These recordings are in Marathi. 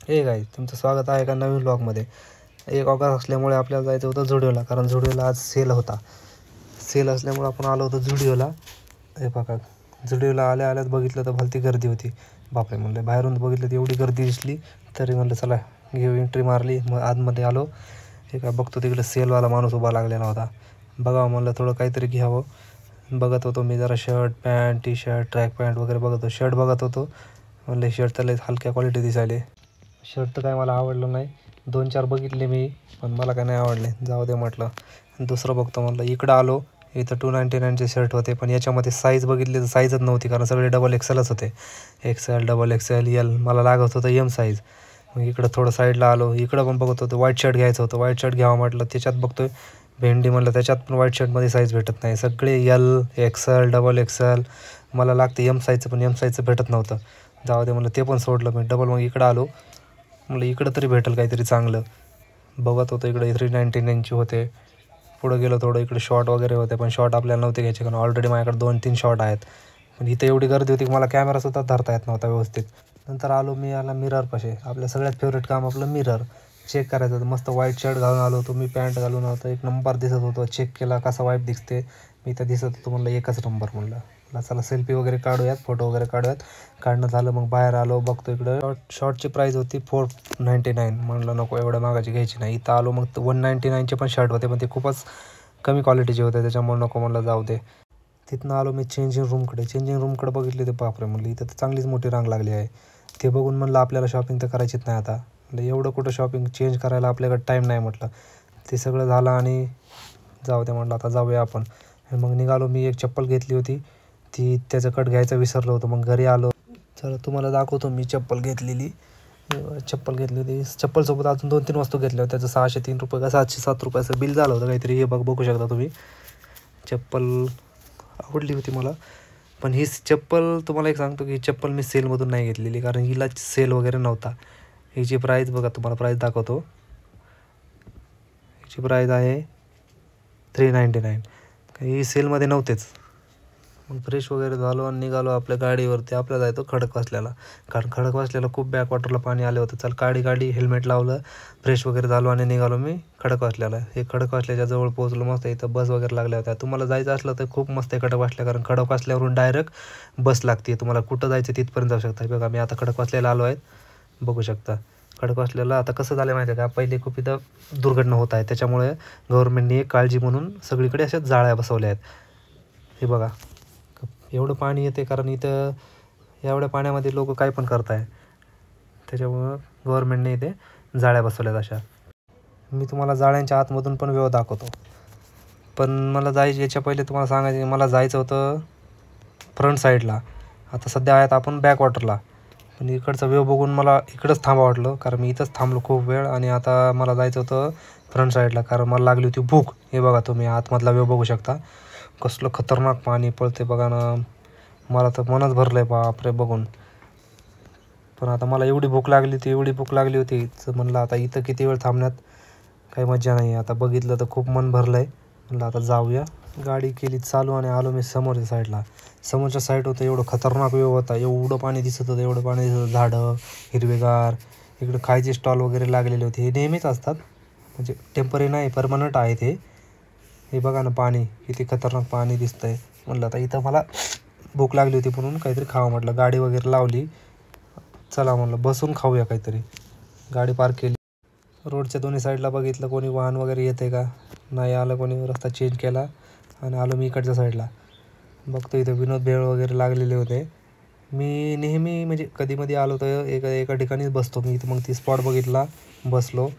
हे गाईज, तुमचं स्वागत आहे एका नवीन ब्लॉगमध्ये. 1 ऑगस्ट असल्यामुळे आपल्याला जायचं होतं झुडिओला, कारण झुडिओला आज सेल होता. सेल असल्यामुळे आपण आलो होतो झुडिओला. हे बघा, झुडिओला आल्याच बघितलं तर भलती गर्दी होती. बापरे म्हणलं, बाहेरून बघितलं तर एवढी गर्दी दिसली, तरी म्हणलं चला घेऊ, एंट्री मारली. मग आतमध्ये आलो. हे काय बघतो तिकडे सेलवाला माणूस उभा लागलेला होता. बघावं म्हणलं थोडं काहीतरी घ्यावं. बघत होतो मी जरा shirt pant T shirt track pant वगैरे बघत होतो. शर्ट बघत होतो. म्हणलं शर्ट तर लय हलक्या क्वालिटी दिसायले. शर्ट तर काय मला आवडलं नाही. 2-4 बघितले मी, पण मला काय नाही आवडले. जाऊ दे म्हटलं. दुसरं बघतो म्हणलं. इकडं आलो, इथं 299चे शर्ट होते, पण याच्यामध्ये साईज बघितली तर साईजच नव्हती, कारण सगळे XXLच होते. XL XXL L मला लागत होतं M साईज. मग इकडं थोडं साईडला आलो. इकडं पण बघत होतो. व्हाईट शर्ट घ्यायचं होतं. व्हाईट शर्ट घ्यावं म्हटलं. त्याच्यात बघतोय भेंडी, म्हणलं त्याच्यात पण व्हाईट शर्टमध्ये साईज भेटत नाही. सगळे L XL XXL मला लागते M साईजचं, पण M साईजचं भेटत नव्हतं. जाऊ दे म्हणलं, ते पण सोडलं मी. मग इकडं आलो. म्हणलं इकडं तरी भेटेल काहीतरी चांगलं. बघत होतं इकडे 399चे होते. पुढं गेलो थोडं, इकडे शॉर्ट वगैरे होते, पण शॉर्ट आपल्याला नव्हते घ्यायचे, कारण ऑलरेडी माझ्याकडे 2-3 शॉर्ट आहेत. पण इथं एवढी गर्दी होती की मला कॅमेरासुद्धा धरता येत नव्हता व्यवस्थित. नंतर आलो मी मिररपाशी. आपल्या सगळ्यात फेवरेट काम आपलं मिरर चेक करायचं होतं. मस्त व्हाईट शर्ट घालून आलो होतो मी, पॅन्ट घालून होतो. एक नंबर दिसत होतो. चेक केला कसा वाईट दिसते. मी तर दिसत होतो. म्हणलं एकच नंबर. म्हणलं चला सेल्फी वगैरे काढूयात, फोटो वगैरे काढूयात. काढणं झालं, मग बाहेर आलो. बघतो इकडं शॉर्टची प्राईस होती 499. म्हणलं नको, एवढ्या मागाची घ्यायची नाही. इथं आलो मग 199चे पण शर्ट होते, पण ते खूपच कमी क्वालिटीचे होते, त्याच्यामुळे नको म्हणलं, जाऊ दे. तिथनं आलो मी चेंजिंग रूमकडे बघितले. ते बापरे म्हणलं, इथं तर चांगलीच मोठी रांग लागली आहे. ते बघून म्हणलं आपल्याला शॉपिंग तर करायचीच नाही आता. म्हणजे एवढं कुठं शॉपिंग चेंज करायला आपल्याकडे टाईम नाही म्हटलं. ते सगळं झालं आणि जाऊ दे म्हटलं, आता जाऊया आपण. मग निघालो. मी एक चप्पल घेतली होती, ती त्याचं कट घ्यायचं विसरलो होतो. मग घरी आलो. चला तुम्हाला दाखवतो मी चप्पल घेतली होती. चप्पलसोबत अजून 2-3 वस्तू घेतल्या होत्या. त्याचं ₹603 का ₹707 असं बिल झालं होतं काहीतरी. हे बघू शकता तुम्ही. चप्पल आवडली होती मला. पण ही चप्पल तुम्हाला एक सांगतो की ही चप्पल मी सेलमधून नाही घेतलेली, कारण हिला सेल वगैरे नव्हता. हिची प्राईस बघा, तुम्हाला प्राईस दाखवतो. हिची प्राईस आहे 399. ही सेलमध्ये नव्हतेच. मग फ्रेश वगैरे झालो आणि निघालो आपल्या गाडीवरती. आपल्याला जायचं खडकवासल्याला, कारण खडकवासल्याला खूप बॅकवॉटरला पाणी आले होतं. चल गाडी हेल्मेट लावलं, फ्रेश वगैरे झालो आणि निघालो मी खडकवासल्याला. हे खडकवासल्याच्या जवळ पोहोचलो. मस्त इथं बस वगैरे लागल्या होत्या. तुम्हाला जायचं असलं तर खूप मस्त आहे खडकवासल्या, कारण खडकवासल्यावरून डायरेक्ट बस लागते. तुम्हाला कुठं जायचं तिथपर्यंत जाऊ शकता. बघा मी आता खडकवासल्याला आलो आहे, बघू शकता. खडकवासल्याला आता कसं झालं माहिती आहे का, पहिले खूप इथं दुर्घटना होत आहे, त्याच्यामुळे गव्हर्नमेंटने एक काळजी म्हणून सगळीकडे अशा जाळ्या बसवल्या आहेत. हे बघा एवढं पाणी येते, कारण इथं एवढ्या पाण्यामध्ये लोक काय पण करत आहे, त्याच्यामुळं गव्हर्नमेंटने इथे जाळ्या बसवल्यात अशा. मी तुम्हाला जाळ्यांच्या आतमधून पण व्यू दाखवतो. पण मला याच्या पहिले तुम्हाला सांगायचं, मला जायचं होतं फ्रंट साईडला. आता सध्या आहेत आपण बॅकवॉटरला. पण इकडचा व्यू बघून मला इकडंच थांबा वाटलं, कारण मी इथंच थांबलो खूप वेळ. आणि आता मला जायचं होतं फ्रंट साईडला, कारण मला लागली होती भूक. हे बघा तुम्ही आतमधला व्यू बघू शकता. कसलं खतरनाक पाणी पळते बघा ना. मला तर मनच भरलं आहे बापरे बघून. पण आता मला एवढी भूक लागली होती तर म्हणलं आता इथं किती वेळ थांबण्यात काही मजा नाही. आता बघितलं तर खूप मन भरलं आहे. म्हणलं आता जाऊया. गाडी केली चालू आणि आलो मी समोरच्या साईडला. समोरच्या साईड होतं, एवढं खतरनाक व्यू होता. एवढं पाणी दिसत होतं, झाडं हिरवेगार. इकडं खायचे स्टॉल वगैरे लागलेले होते. हे नेहमीच असतात, म्हणजे टेम्पररी नाही, परमनंट आहे ते. हे बघा ना पाणी, किती खतरनाक पाणी दिसतंय. म्हणलं आता इथं मला भूक लागली होती म्हणून काहीतरी खावं म्हटलं. गाडी वगैरे लावली. चला म्हणलं बसून खाऊया काहीतरी. गाडी पार्क केली. रोडच्या दोन्ही साईडला बघितलं कोणी वाहन वगैरे येते का, नाही आलं कोणी. रस्ता चेंज केला आणि आलो मी इकडच्या साईडला. बघतो इथं विनोद भेळ वगैरे लागलेले होते. मी नेहमी म्हणजे कधीमध्ये आलो तर एका ठिकाणीच बसतो मी. इथं मग ती स्पॉट बघितला, बसलो.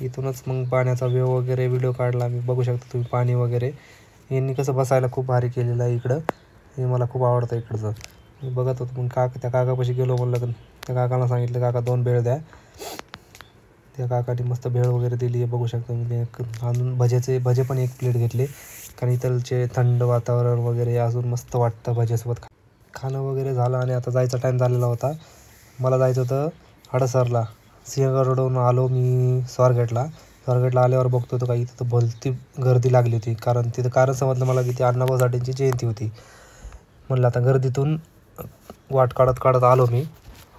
इथूनच मग पाण्याचा व्यू वगैरे व्हिडिओ काढला मी. बघू शकता तुम्ही पाणी वगैरे. यांनी कसं बसायला खूप भारी केलेलं आहे इकडं. हे मला खूप आवडतं इकडचं. मी बघत होतो. मग त्या काकापाशी गेलो. म्हणलं तर त्या काकाला सांगितलं, काका 2 भेळ द्या. त्या काकाने मस्त भेळ वगैरे दिली आहे, बघू शकतो मी. अजून भजे पण 1 प्लेट घेतले, कारण इथलचे थंड वातावरण वगैरे अजून मस्त वाटतं भज्यासोबत. खाणं वगैरे झालं आणि आता जायचा टाईम झालेला होता. मला जायचं होतं हडसरला. सिंहगड रोडवरून आलो मी स्वारगेटला आल्यावर बघतो तर काही इथं भलती गर्दी लागली होती. कारण समजलं मला की ती अण्णाभाऊ साठेंची जयंती होती. म्हणलं आता गर्दीतून वाट काढत आलो मी.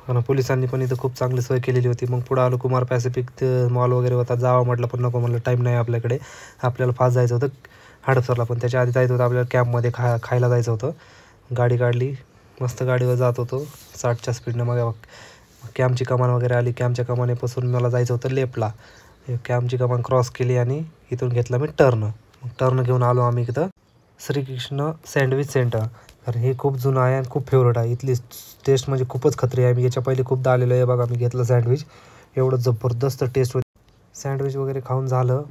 कारण पोलिसांनी पण इथं खूप चांगली सोय केलेली होती. मग पुढं आलो कुमार पॅसिफिक मॉल वगैरे होता. जावं म्हटलं पण नको म्हटलं, टाईम नाही आपल्याकडे. आपल्याला फास्ट जायचं होतं हडपसरला, पण त्याच्या आधी जायचं होतं आपल्याला कॅम्पमध्ये खायला जायचं होतं. गाडी काढली, मस्त गाडीवर जात होतो 60च्या स्पीडनं. मग कॅम्पची कमान वगैरे आली. कॅम्पच्या कमानेपासून मला जायचं होतं लेफ्टला. कॅम्पची कमान क्रॉस केली आणि इथून घेतला मी टर्न घेऊन आलो आम्ही इथं श्रीकृष्ण सँडविच सेंटर. कारण हे खूप जुनं आहे आणि खूप फेवरेट आहे. इथली टेस्ट म्हणजे खूपच खत्री आहे. मी याच्या पहिले खूपदा आलेलो आहे बघा. मी घेतलं सँडविच, एवढं जबरदस्त टेस्ट होती. सँडविच वगैरे खाऊन झालं,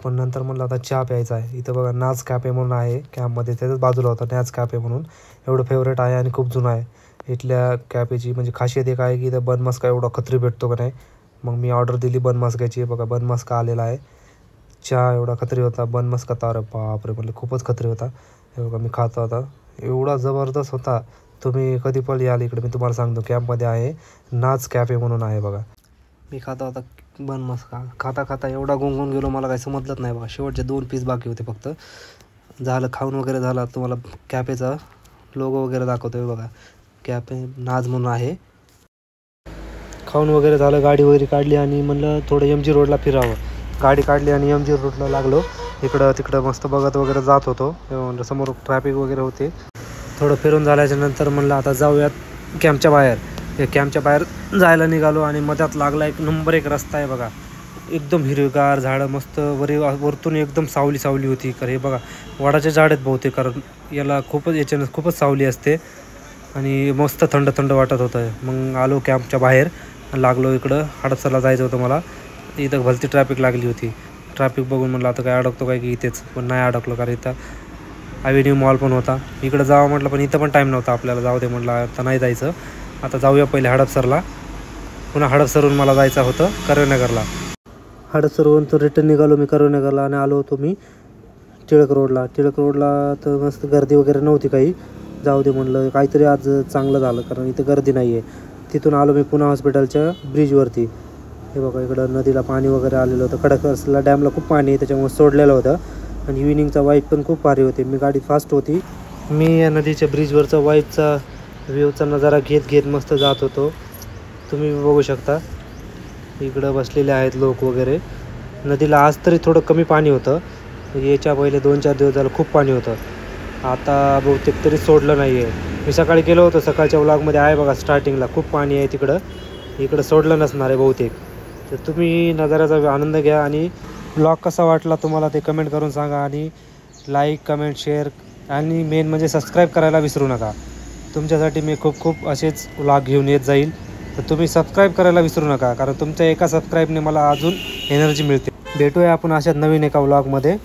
पण नंतर म्हणलं आता चहा प्यायचा आहे. इथं बघा नाच कॅफे म्हणून आहे कॅम्पमध्ये, त्याच्याच बाजूला होता नाच कॅफे म्हणून. एवढं फेवरेट आहे आणि खूप जुनं आहे. इथल्या कॅफेची म्हणजे खासियत एक आहे की इथं बन मस्का एवढा खत्री भेटतो का नाही. मग मी ऑर्डर दिली बन मस्काची. बघा बन मस्का आलेला आहे. चहा एवढा खत्री होता, बन मस्का तर बापरे म्हटलं खूपच खत्री होता. हे बघा मी खातो आता, एवढा जबरदस्त होता. तुम्ही कधी पण याल इकडे, मी तुम्हाला सांगतो कॅम्पमध्ये आहे नाच कॅफे म्हणून आहे बघा. मी खातो आता बन मस्का. खाता एवढा गुंगून गेलो मला काही समजलंच नाही बघा. शेवटचे 2 पीस बाकी होते फक्त. झालं खाऊन वगैरे झालं. तुम्हाला कॅफेचा लोगो वगैरे दाखवतोय बघा. कॅफे नाज म्हणून आहे. खाऊन वगैरे झालं, गाडी वगैरे काढली आणि म्हणलं थोडं MG रोडला फिरावं. गाडी काढली आणि MG रोडला लागलो. इकडं तिकडं मस्त बघत वगैरे जात होतो. म्हणलं समोर ट्रॅफिक वगैरे होते. थोडं फिरून झाल्याच्या नंतर म्हणलं आता जाऊयात कॅम्पच्या बाहेर. कॅम्पच्या बाहेर जायला निघालो आणि मध्यात लागला 1 नंबर 1 रस्ता आहे बघा. एकदम हिरवीगार झाडं, मस्त वरतून एकदम सावली होती. कारण हे बघा वडाचे झाड आहेत बहुतेक, कारण याला खूपच सावली असते आणि मस्त थंड वाटत होतं. मग आलो कॅम्पच्या बाहेर, लागलो इकडं हडपसरला जायचं होतं मला. इथं भलती ट्रॅफिक लागली होती. ट्रॅफिक बघून म्हणलं आता काय अडकतो काय की इथेच, पण नाही अडकलो कारण इथं अव्हेन्यू मॉल पण होता. इकडं जावं म्हटलं पण इथं पण टाईम नव्हता आपल्याला. जाऊ दे म्हटलं आता नाही जायचं, आता जाऊया पहिले हडपसरला. पुन्हा हडपसरहून मला जायचं होतं करीमनगरला. हडपसरहून तर रिटर्न निघालो मी करीमनगरला आणि आलो होतो मी टिळक रोडला. तर मस्त गर्दी वगैरे नव्हती काही. जाऊ दे म्हटलं काहीतरी आज चांगलं झालं, कारण इथं गर्दी नाही आहे. तिथून आलो मी पुणे हॉस्पिटलच्या ब्रिजवरती. हे बघा इकडं नदीला पाणी वगैरे आलेलं होतं. खडकवासला डॅमला खूप पाणी आहे, त्याच्यामुळे सोडलेलं होतं. आणि इव्हिनिंगचा वाईब पण खूप भारी होते. मी गाडी फास्ट होती. मी या नदीच्या ब्रिजवरचा वाईबचा व्ह्यूचा नजारा घेत मस्त जात होतो. तुम्ही बघू शकता इकडं बसलेले आहेत लोक वगैरे. नदीला आज तरी थोडं कमी पाणी होतं. याच्या पहिले 2-4 दिवस झालं खूप पाणी होतं. आता बहुतेक तरी सोडलं नाही आहे. मी सकाळी गेलो होतो, सकाळच्या व्लॉगमध्ये आहे बघा स्टार्टिंगला खूप पाणी आहे तिकडं. इकडं सोडलं नसणार आहे बहुतेक. तर तुम्ही नजाऱ्याचा आनंद घ्या आणि व्लॉग कसा वाटला तुम्हाला ते कमेंट करून सांगा. आणि लाईक, कमेंट, शेअर आणि मेन म्हणजे सबस्क्राईब करायला विसरू नका. तुमच्यासाठी मी खूप असेच व्लॉग घेऊन येत जाईल. तर तुम्ही सबस्क्राईब करायला विसरू नका, कारण तुमच्या एका सबस्क्राईबने मला अजून एनर्जी मिळते. भेटूया आपण अशाच नवीन एका व्लॉगमध्ये.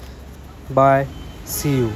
Bye, C you.